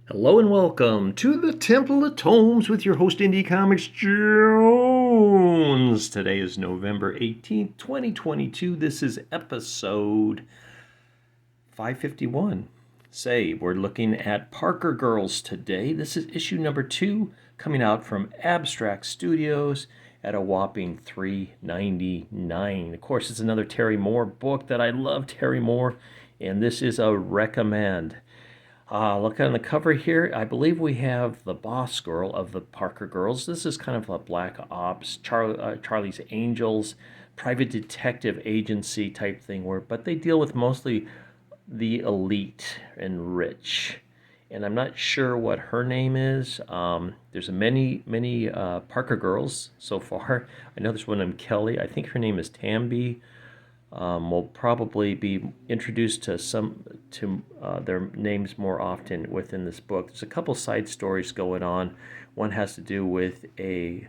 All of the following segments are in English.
Hello and welcome to the Temple of Tomes with your host, Indie Comics Jones. Today is November 18th, 2022. This is episode 551. We're looking at Parker Girls today. This is issue number 2 coming out from Abstract Studios at a whopping $3.99. Of course, it's another Terry Moore book that I love Terry Moore, and this is a recommend. Look on the cover here. I believe we have the boss girl of the Parker Girls. This is kind of a Black Ops, Charlie's Angels, private detective agency type thing, but they deal with mostly the elite and rich. And I'm not sure what her name is. There's many Parker Girls so far. I know there's one named Kelly. I think her name is Tamby. Will probably be introduced to their names more often within this book. There's a couple side stories going on. One has to do with a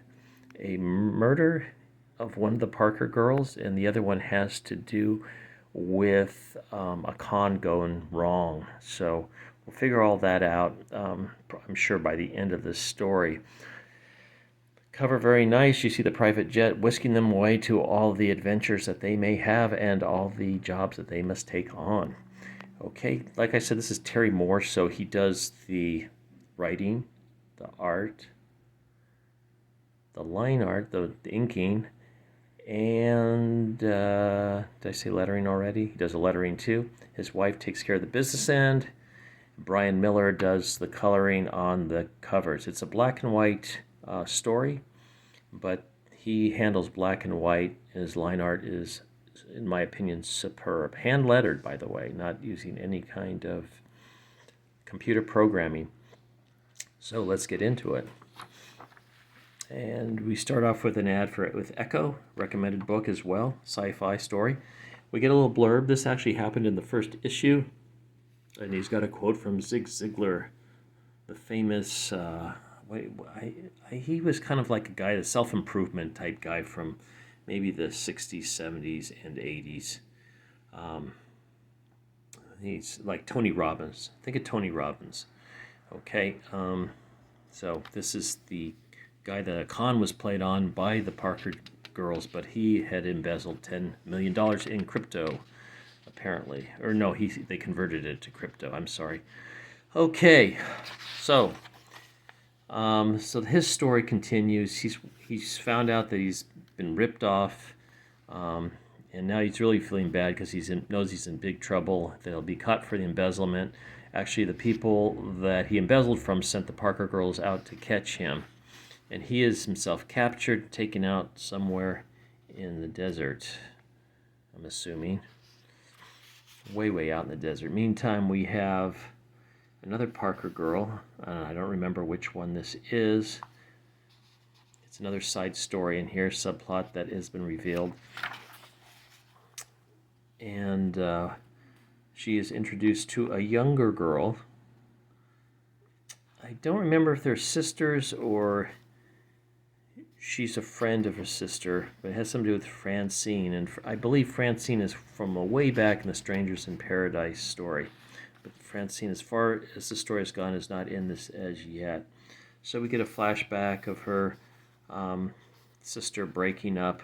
murder of one of the Parker girls, and the other one has to do with a con going wrong. So we'll figure all that out, I'm sure, by the end of this story. Cover very nice. You see the private jet whisking them away to all the adventures that they may have and all the jobs that they must take on. Okay, like I said, this is Terry Moore, so he does the writing, the art, the line art, the inking, and did I say lettering already? He does the lettering too. His wife takes care of the business end. Brian Miller does the coloring on the covers. It's a black and white story, but he handles black and white. His line art is, in my opinion, superb. Hand lettered, by the way, not using any kind of computer programming. So let's get into it. And we start off with an ad with Echo, recommended book as well, sci-fi story. We get a little blurb. This actually happened in the first issue, and he's got a quote from Zig Ziglar, the famous he was kind of like a guy, a self-improvement type guy from maybe the 60s, 70s, and 80s. He's like Tony Robbins. Think of Tony Robbins. Okay, so this is the guy that a con was played on by the Parker Girls, but he had embezzled $10 million in crypto, apparently. Or no, they converted it to crypto. I'm sorry. Okay, so his story continues. He's found out that he's been ripped off, and now he's really feeling bad because knows he's in big trouble. They'll be caught for the embezzlement. Actually, the people that he embezzled from sent the Parker Girls out to catch him, and he is himself captured, taken out somewhere in the desert, I'm assuming. Way out in the desert. Meantime, we have another Parker girl. I don't remember which one this is. It's another side story in here, subplot that has been revealed. And she is introduced to a younger girl. I don't remember if they're sisters or she's a friend of her sister, but it has something to do with Francine. And I believe Francine is from way back in the Strangers in Paradise story. Francine, as far as the story has gone, is not in this as yet. So we get a flashback of her sister breaking up.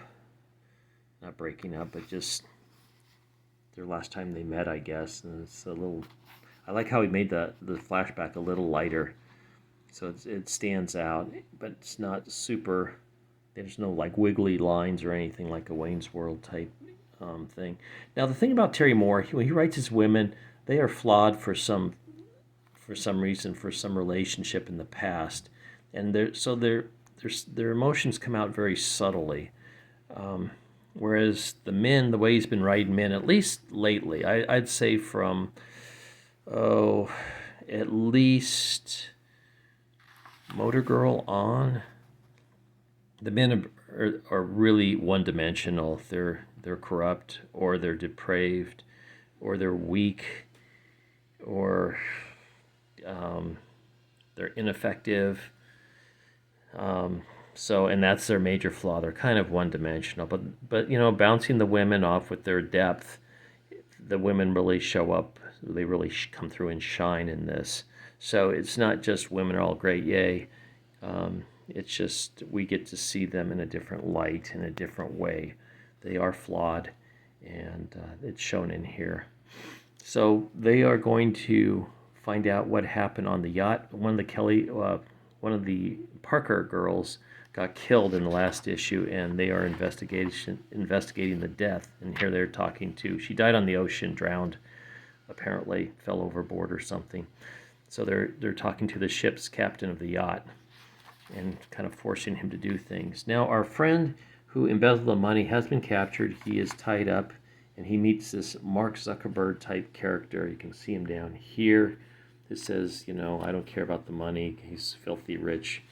Not breaking up, but just their last time they met, I guess. And it's a little... I like how he made the flashback a little lighter. So it stands out, but it's not super... There's no like wiggly lines or anything like a Wayne's World type thing. Now, the thing about Terry Moore, when he writes his women, they are flawed for some reason, for some relationship in the past, and their emotions come out very subtly. Whereas the men, the way he's been writing men, at least lately, I'd say from at least Motor Girl on, the men are really one-dimensional. They're corrupt, or they're depraved, or they're weak, or they're ineffective. And that's their major flaw. They're kind of one-dimensional. But bouncing the women off with their depth, the women really show up They really come through and shine in this. So it's not just women are all great, yay. It's just we get to see them in a different light, in a different way. They are flawed, and it's shown in here. So they are going to find out what happened on the yacht. One of the Parker girls got killed in the last issue, and they are investigating the death. And here they're talking to. She died on the ocean, drowned, apparently fell overboard or something. So they're talking to the ship's captain of the yacht and kind of forcing him to do things. Now our friend who embezzled the money has been captured. He is tied up, and he meets this Mark Zuckerberg type character. You can see him down here. It says, I don't care about the money. He's filthy rich,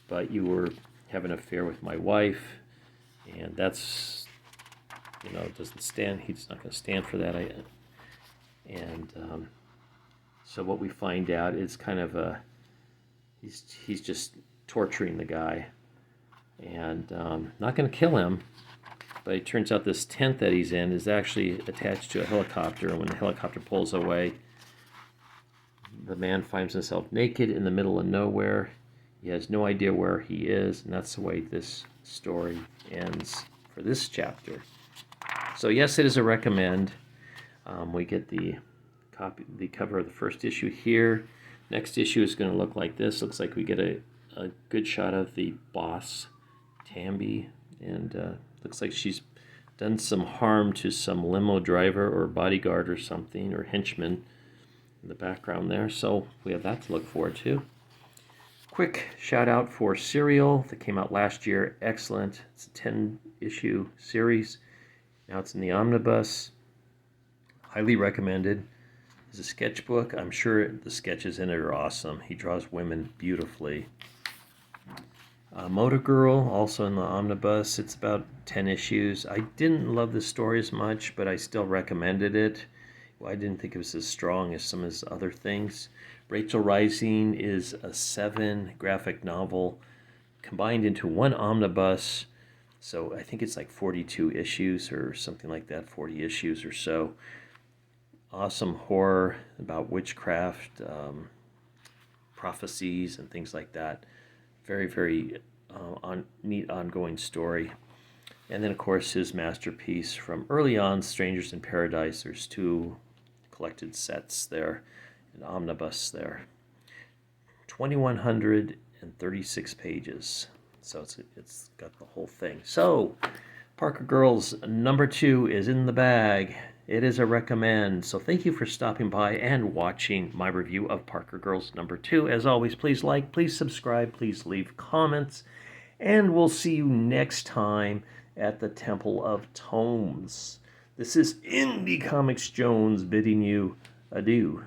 but you were having an affair with my wife, and that's, doesn't stand. He's not going to stand for that. So what we find out is kind of he's just torturing the guy, and not going to kill him. But it turns out this tent that he's in is actually attached to a helicopter, and when the helicopter pulls away, the man finds himself naked in the middle of nowhere. He has no idea where he is, and that's the way this story ends for this chapter. So yes, it is a recommend. We get the cover of the first issue here. Next issue is going to look like this. Looks like we get a good shot of the boss, Tamby, and looks like she's done some harm to some limo driver or bodyguard or something, or henchman in the background there. So we have that to look forward to. Quick shout out for Serial that came out last year. Excellent. It's a 10-issue series. Now it's in the omnibus. Highly recommended. It's a sketchbook. I'm sure the sketches in it are awesome. He draws women beautifully. Motor Girl, also in the omnibus. It's about 10 issues. I didn't love the story as much, but I still recommended it. Well, I didn't think it was as strong as some of his other things. Rachel Rising is a 7 graphic novel combined into one omnibus. So I think it's like 42 issues or something like that, 40 issues or so. Awesome horror about witchcraft, prophecies, and things like that. Very, very neat ongoing story. And then, of course, his masterpiece from early on, Strangers in Paradise. There's 2 collected sets there, an omnibus there. 2,136 pages. So it's got the whole thing. So, Parker Girls #2 is in the bag. It is a recommend. So thank you for stopping by and watching my review of Parker Girls #2. As always, please like, please subscribe, please leave comments, and we'll see you next time at the Temple of Tomes. This is Indie Comics Jones bidding you adieu.